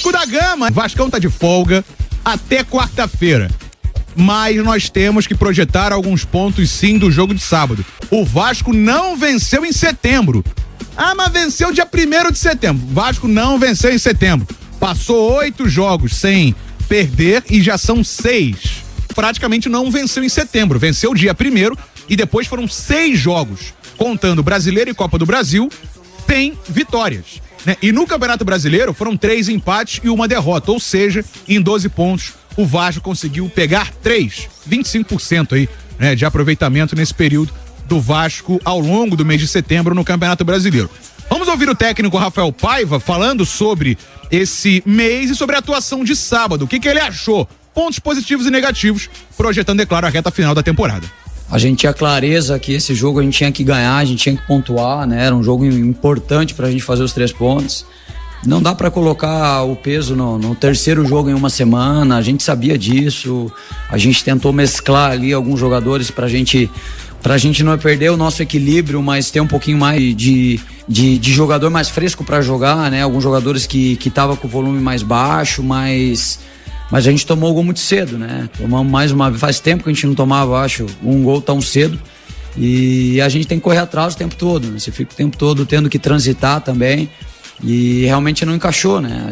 Vasco da Gama. Vascão tá de folga até quarta-feira. Mas nós temos que projetar alguns pontos sim do jogo de sábado. O Vasco não venceu em setembro. Ah, mas venceu dia 1º de setembro. Vasco não venceu em setembro. Passou 8 jogos sem perder e já são 6. Praticamente não venceu em setembro. Venceu dia 1º e depois foram 6 jogos, contando Brasileiro e Copa do Brasil, sem vitórias, né? E no Campeonato Brasileiro foram 3 empates e 1 derrota, ou seja, em 12 pontos o Vasco conseguiu pegar 25% aí, né, de aproveitamento nesse período do Vasco ao longo do mês de setembro no Campeonato Brasileiro. Vamos ouvir o técnico Rafael Paiva falando sobre esse mês e sobre a atuação de sábado. O que ele achou? Pontos positivos e negativos, projetando, é claro, a reta final da temporada. A gente tinha clareza que esse jogo a gente tinha que ganhar, a gente tinha que pontuar, né? Era um jogo importante pra gente fazer os 3 pontos. Não dá pra colocar o peso no terceiro jogo em uma semana, a gente sabia disso. A gente tentou mesclar ali alguns jogadores pra gente não perder o nosso equilíbrio, mas ter um pouquinho mais de jogador mais fresco pra jogar, né? Alguns jogadores que tava com o volume mais baixo, mas a gente tomou o gol muito cedo, né? Tomamos mais uma vez, faz tempo que a gente não tomava, acho, um gol tão cedo. E a gente tem que correr atrás o tempo todo, né? Você fica o tempo todo tendo que transitar também. E realmente não encaixou, né?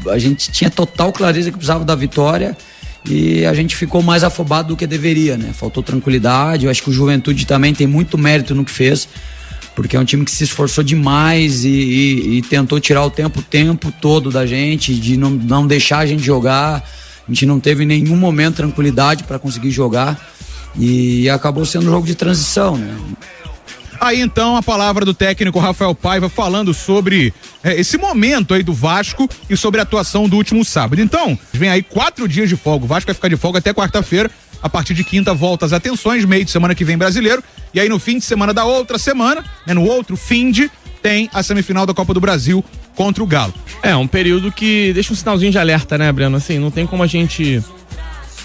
A gente tinha total clareza que precisava da vitória e a gente ficou mais afobado do que deveria, né? Faltou tranquilidade. Eu acho que o Juventude também tem muito mérito no que fez, porque é um time que se esforçou demais e tentou tirar o tempo todo da gente, de não deixar a gente jogar. A gente não teve em nenhum momento tranquilidade para conseguir jogar e acabou sendo um jogo de transição, né? Aí então a palavra do técnico Rafael Paiva falando sobre esse momento aí do Vasco e sobre a atuação do último sábado. Então, vem aí 4 dias de folga. O Vasco vai ficar de folga até quarta-feira. A partir de quinta volta as atenções, meio de semana que vem Brasileiro. E aí no fim de semana da outra semana, né, no outro finde, tem a semifinal da Copa do Brasil contra o Galo. É um período que deixa um sinalzinho de alerta, né, Breno? Assim, não tem como a gente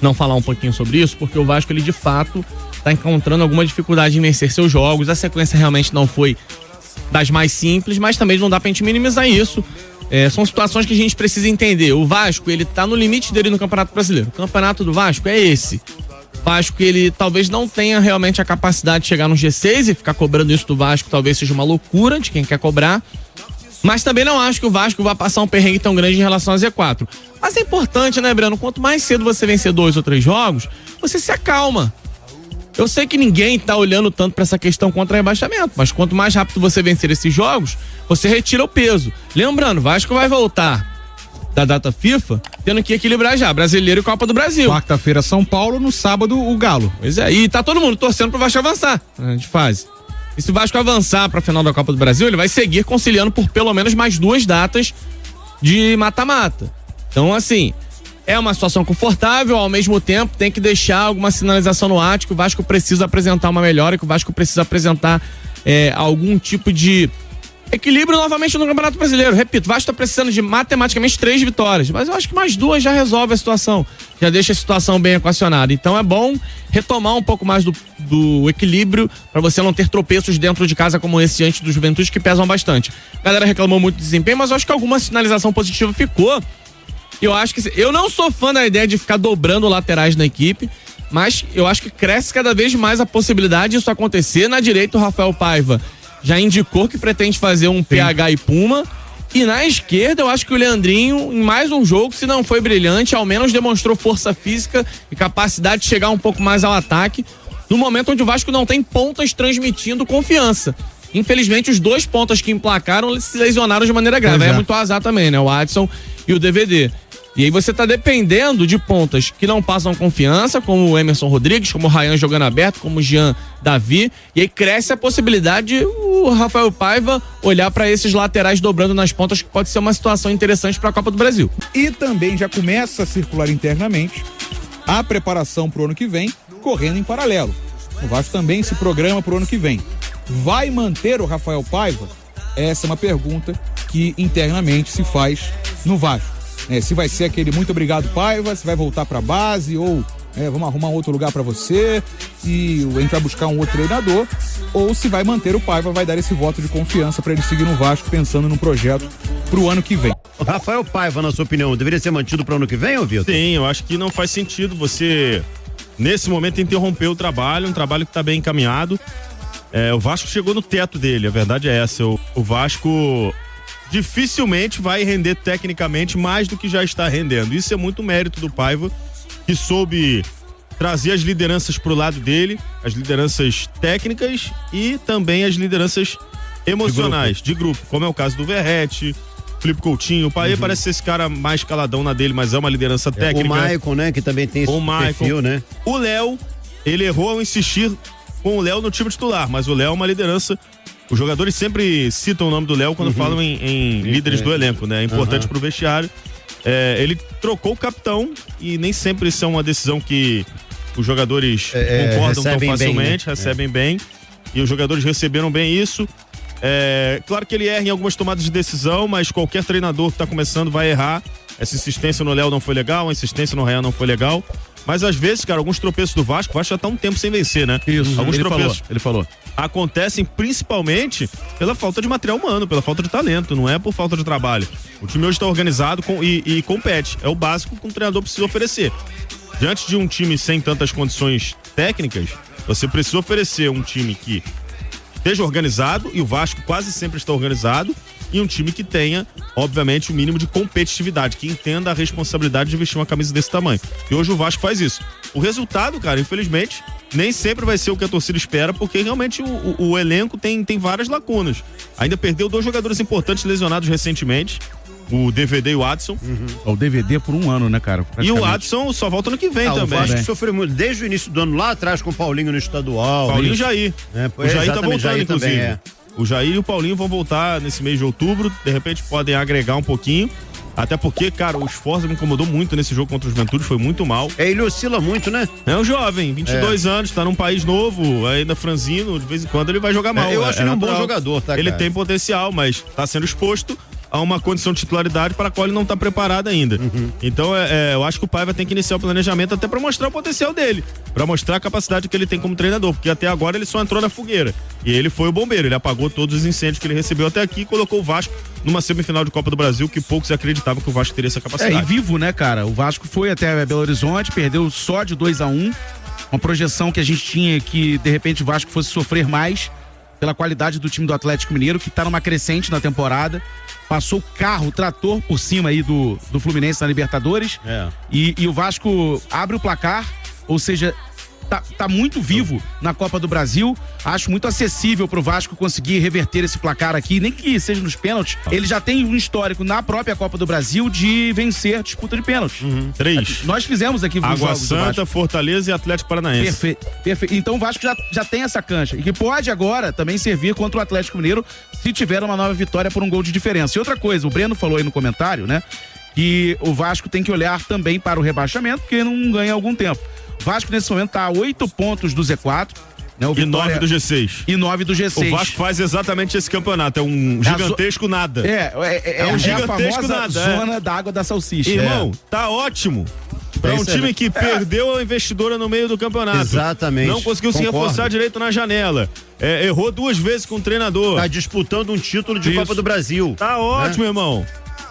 não falar um pouquinho sobre isso, porque o Vasco, ele de fato tá encontrando alguma dificuldade em vencer seus jogos. A sequência realmente não foi das mais simples, mas também não dá pra gente minimizar isso. São situações que a gente precisa entender. O Vasco, ele tá no limite dele no Campeonato Brasileiro. O campeonato do Vasco é esse. O Vasco, ele talvez não tenha realmente a capacidade de chegar no G6 e ficar cobrando isso do Vasco talvez seja uma loucura de quem quer cobrar. Mas também não acho que o Vasco vai passar um perrengue tão grande em relação a Z4. Mas é importante, né, Breno? Quanto mais cedo você vencer 2 ou 3 jogos, você se acalma. Eu sei que ninguém tá olhando tanto pra essa questão contra rebaixamento, mas quanto mais rápido você vencer esses jogos, você retira o peso. Lembrando, o Vasco vai voltar da data FIFA tendo que equilibrar já Brasileiro e Copa do Brasil. Quarta-feira São Paulo, no sábado o Galo. Pois é, e tá todo mundo torcendo pro Vasco avançar de fase. E se o Vasco avançar pra final da Copa do Brasil, ele vai seguir conciliando por pelo menos mais 2 datas de mata-mata. Então, assim, é uma situação confortável, ao mesmo tempo tem que deixar alguma sinalização no ar de que o Vasco precisa apresentar uma melhora, que o Vasco precisa apresentar algum tipo de equilíbrio novamente no Campeonato Brasileiro. Repito, o Vasco está precisando de matematicamente 3 vitórias, mas eu acho que mais 2 já resolve a situação, já deixa a situação bem equacionada. Então é bom retomar um pouco mais do equilíbrio para você não ter tropeços dentro de casa como esse diante do Juventude, que pesam bastante. A galera reclamou muito do desempenho, mas eu acho que alguma sinalização positiva ficou. Eu acho que eu não sou fã da ideia de ficar dobrando laterais na equipe, mas eu acho que cresce cada vez mais a possibilidade disso acontecer. Na direita, o Rafael Paiva já indicou que pretende fazer um PH e Puma. E na esquerda, eu acho que o Leandrinho, em mais um jogo, se não foi brilhante, ao menos demonstrou força física e capacidade de chegar um pouco mais ao ataque, no momento onde o Vasco não tem pontas transmitindo confiança. Infelizmente, os 2 pontas que emplacaram se lesionaram de maneira grave. É muito azar também, né? O Adson e o DVD. E aí você tá dependendo de pontas que não passam confiança, como o Emerson Rodrigues, como o Ryan jogando aberto, como o Jean Davi. E aí cresce a possibilidade de o Rafael Paiva olhar para esses laterais dobrando nas pontas, que pode ser uma situação interessante para a Copa do Brasil. E também já começa a circular internamente a preparação pro ano que vem, correndo em paralelo. O Vasco também se programa pro ano que vem. Vai manter o Rafael Paiva? Essa é uma pergunta que internamente se faz no Vasco. Se vai ser aquele muito obrigado Paiva, se vai voltar pra base ou vamos arrumar outro lugar pra você e a gente vai buscar um outro treinador, ou se vai manter o Paiva, vai dar esse voto de confiança pra ele seguir no Vasco pensando num projeto pro ano que vem. Rafael Paiva, na sua opinião, deveria ser mantido pro ano que vem, ou Vitor? Sim, eu acho que não faz sentido você, nesse momento, interromper o trabalho, um trabalho que tá bem encaminhado. O Vasco chegou no teto dele, a verdade é essa. O Vasco dificilmente vai render tecnicamente mais do que já está rendendo. Isso é muito mérito do Paiva, que soube trazer as lideranças pro lado dele, as lideranças técnicas e também as lideranças emocionais, de grupo, como é o caso do Verrete, Felipe Coutinho. O Paiva parece ser esse cara mais caladão na dele, mas é uma liderança técnica. O Maicon, né, que também tem esse perfil, né? O Léo, ele errou ao insistir com o Léo no time titular, mas o Léo é uma liderança. Os jogadores sempre citam o nome do Léo quando falam em líderes do elenco, né? É importante pro vestiário. Ele trocou o capitão e nem sempre isso é uma decisão que os jogadores concordam tão facilmente, recebem bem. E os jogadores receberam bem isso. Claro que ele erra em algumas tomadas de decisão, mas qualquer treinador que tá começando vai errar. Essa insistência no Léo não foi legal, a insistência no Real não foi legal. Mas às vezes, cara, alguns tropeços do Vasco, o Vasco já tá um tempo sem vencer, né? Isso, alguns tropeços. Ele falou. Acontecem principalmente pela falta de material humano, pela falta de talento, não é por falta de trabalho. O time hoje está organizado e compete. É o básico que um treinador precisa oferecer. Diante de um time sem tantas condições técnicas, você precisa oferecer um time que esteja organizado, e o Vasco quase sempre está organizado, e um time que tenha, obviamente, o mínimo de competitividade, que entenda a responsabilidade de vestir uma camisa desse tamanho. E hoje o Vasco faz isso. O resultado, cara, infelizmente, nem sempre vai ser o que a torcida espera, porque realmente o elenco tem várias lacunas. Ainda perdeu 2 jogadores importantes lesionados recentemente, o DVD e o Adson. O DVD por um ano, né, cara? E o Adson só volta no que vem também. O Vasco sofreu muito, desde o início do ano lá atrás, com o Paulinho no estadual. Paulinho e Jair. O Jair tá voltando, Jair inclusive. Também O Jair e o Paulinho vão voltar nesse mês de outubro, de repente podem agregar um pouquinho. Até porque, cara, o Sforza me incomodou muito nesse jogo contra o Juventude, foi muito mal. Ele oscila muito, né? É um jovem, 22 anos, tá num país novo, ainda franzino, de vez em quando ele vai jogar mal. Eu acho ele um bom jogador, tá, Ele cara? tem potencial, mas tá sendo exposto a uma condição de titularidade para a qual ele não tá preparado ainda. Então, eu acho que o Paiva tem que iniciar o planejamento até para mostrar o potencial dele, para mostrar a capacidade que ele tem como treinador, porque até agora ele só entrou na fogueira. E ele foi o bombeiro, ele apagou todos os incêndios que ele recebeu até aqui e colocou o Vasco numa semifinal de Copa do Brasil que poucos acreditavam que o Vasco teria essa capacidade. E vivo, né, cara? O Vasco foi até Belo Horizonte, perdeu só de 2-1. Uma projeção que a gente tinha que, de repente, o Vasco fosse sofrer mais pela qualidade do time do Atlético Mineiro, que tá numa crescente na temporada. Passou o carro, o trator por cima aí do Fluminense na Libertadores. E o Vasco abre o placar, ou seja, tá muito vivo na Copa do Brasil. Acho muito acessível pro Vasco conseguir reverter esse placar aqui, nem que seja nos pênaltis. Ele já tem um histórico na própria Copa do Brasil de vencer a disputa de pênaltis. 3. Nós fizemos aqui Água Santa, Fortaleza e Atlético Paranaense. Perfeito. Então o Vasco já tem essa cancha e que pode agora também servir contra o Atlético Mineiro se tiver uma nova vitória por um gol de diferença. E outra coisa, o Breno falou aí no comentário, né, que o Vasco tem que olhar também para o rebaixamento, porque não ganha há algum tempo. O Vasco nesse momento tá a 8 pontos do Z4. Né, e 9 do G6. E 9 do G6. O Vasco faz exatamente esse campeonato. É um gigantesco nada. É um gigantesco nada. Zona da água da salsicha. Irmão, tá ótimo. Pra um time que perdeu a investidora no meio do campeonato. Exatamente. Não conseguiu se reforçar direito na janela. Errou 2 vezes com o treinador. Tá disputando um título de Copa do Brasil. Tá ótimo, irmão.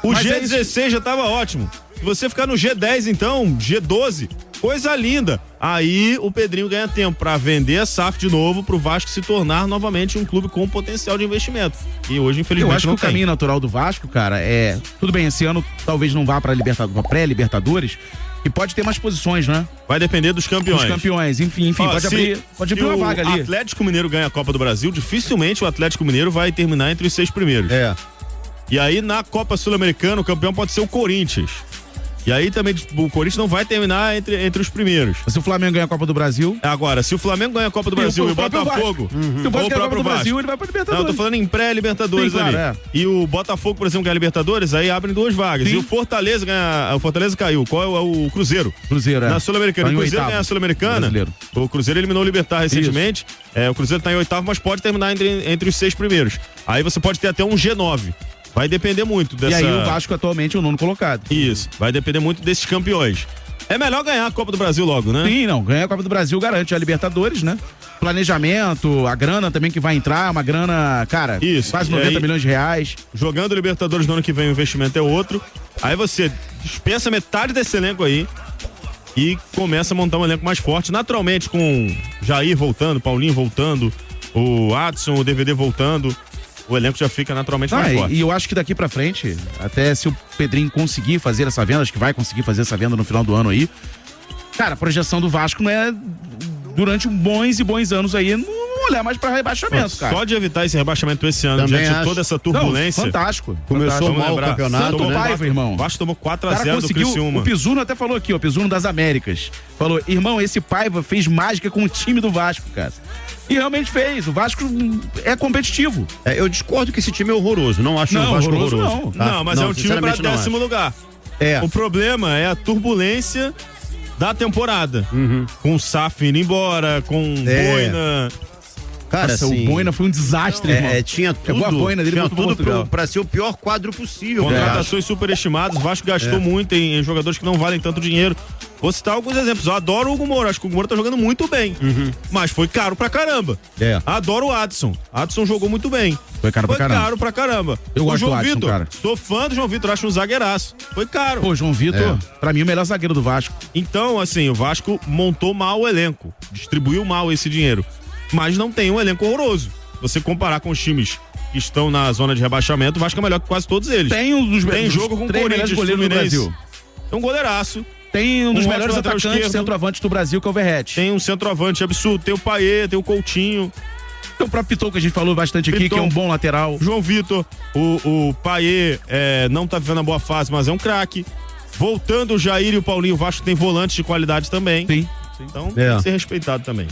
O Mas G16 já tava ótimo. Se você ficar no G10, então, G12, coisa linda. Aí o Pedrinho ganha tempo pra vender a SAF de novo, pro Vasco se tornar novamente um clube com potencial de investimento. E hoje, infelizmente, eu acho que o caminho natural do Vasco, cara, tudo bem, esse ano talvez não vá pra pré-Libertadores, e pode ter mais posições, né? Vai depender dos campeões. Dos campeões, enfim, pode abrir uma vaga ali. Se o Atlético Mineiro ganha a Copa do Brasil, dificilmente o Atlético Mineiro vai terminar entre os 6 primeiros. E aí, na Copa Sul-Americana, o campeão pode ser o Corinthians. E aí também o Corinthians não vai terminar entre os primeiros. Se o Flamengo ganha a Copa do Brasil... Agora, se o Flamengo ganha a Copa do Brasil e o Botafogo... Se o Vasco ganha a Copa do Brasil, ele vai pra Libertadores. Não, eu tô falando em pré-Libertadores ali. E o Botafogo, por exemplo, ganha a Libertadores, aí abrem 2 vagas. Sim. E o Fortaleza ganha... O Fortaleza caiu. Qual é o Cruzeiro? Cruzeiro, Na Sul-Americana. O Cruzeiro ganha a Sul-Americana. O Cruzeiro eliminou o Libertad recentemente. O Cruzeiro tá em 8º, mas pode terminar entre os 6 primeiros. Aí você pode ter até um G9. Vai depender muito dessa... E aí o Vasco atualmente é o 9º colocado. Isso, vai depender muito desses campeões. É melhor ganhar a Copa do Brasil logo, né? Sim, não. Ganhar a Copa do Brasil garante a Libertadores, né? Planejamento, a grana também que vai entrar, uma grana, cara, Isso, quase e 90 aí, milhões de reais. Jogando Libertadores no ano que vem, o investimento é outro. Aí você dispensa metade desse elenco aí e começa a montar um elenco mais forte, naturalmente, com Jair voltando, Paulinho voltando, o Adson, o DVD voltando. O elenco já fica naturalmente mais forte. E eu acho que daqui pra frente, até se o Pedrinho conseguir fazer essa venda, acho que vai conseguir fazer essa venda no final do ano aí. Cara, a projeção do Vasco não é durante bons e bons anos aí, não olhar mais pra rebaixamento, cara. Só de evitar esse rebaixamento esse ano, Também diante de acho. toda essa turbulência. Não, fantástico. Começou fantástico. mal o campeonato, Santo né? Paiva, irmão. O Vasco tomou O cara 4x0 do conseguiu, Criciúma. o Pizuno até falou aqui, ó, Pizuno das Américas. Falou, irmão, esse Paiva fez mágica com o time do Vasco, cara. E realmente fez. O Vasco é competitivo. Eu discordo que esse time é horroroso. Não acho Não, o Vasco horroroso horroroso. não. Tá? Não, mas é um time pra sinceramente, não 10º acho. lugar. É. O problema é a turbulência da temporada. Com o Saf indo embora, com Boina. Cara, Nossa, assim, o Boina foi um desastre, irmão. tinha tudo. Pegou a boina dele e tinha voltou pra tudo Portugal. pra ser o pior quadro possível. Contratações superestimadas. O Vasco gastou muito em jogadores que não valem tanto dinheiro. Vou citar alguns exemplos. Eu adoro o Hugo Moura. Acho que o Hugo Moura tá jogando muito bem. Mas foi caro pra caramba. É. Adoro o Adson. Adson jogou muito bem. Foi caro pra caramba. Caro pra caramba. Eu o gosto João do Adson, Vitor. cara. Sou fã do João Vitor. Acho um zagueiraço. Foi caro. Pô, João Vitor, pra mim, o melhor zagueiro do Vasco. Então, assim, o Vasco montou mal o elenco. Distribuiu mal esse dinheiro. Mas não tem um elenco horroroso. Você comparar com os times que estão na zona de rebaixamento, o Vasco é melhor que quase todos eles. Tem um dos Tem jogo com o três melhores Corinthians, goleiros do Fluminense. Brasil. É um goleiraço. Tem um dos Um melhores ótimo lateral atacantes esquerdo. centroavantes do Brasil, que é o Verratti. Tem um centroavante absurdo. Tem o Payet, tem o Coutinho. Tem o próprio Piton, que a gente falou bastante aqui, Piton. que é um bom lateral. João Vitor, o Payet não tá vivendo a boa fase, mas é um craque. Voltando o Jair e o Paulinho, o Vasco tem volantes de qualidade também. Sim. Então tem que ser respeitado também.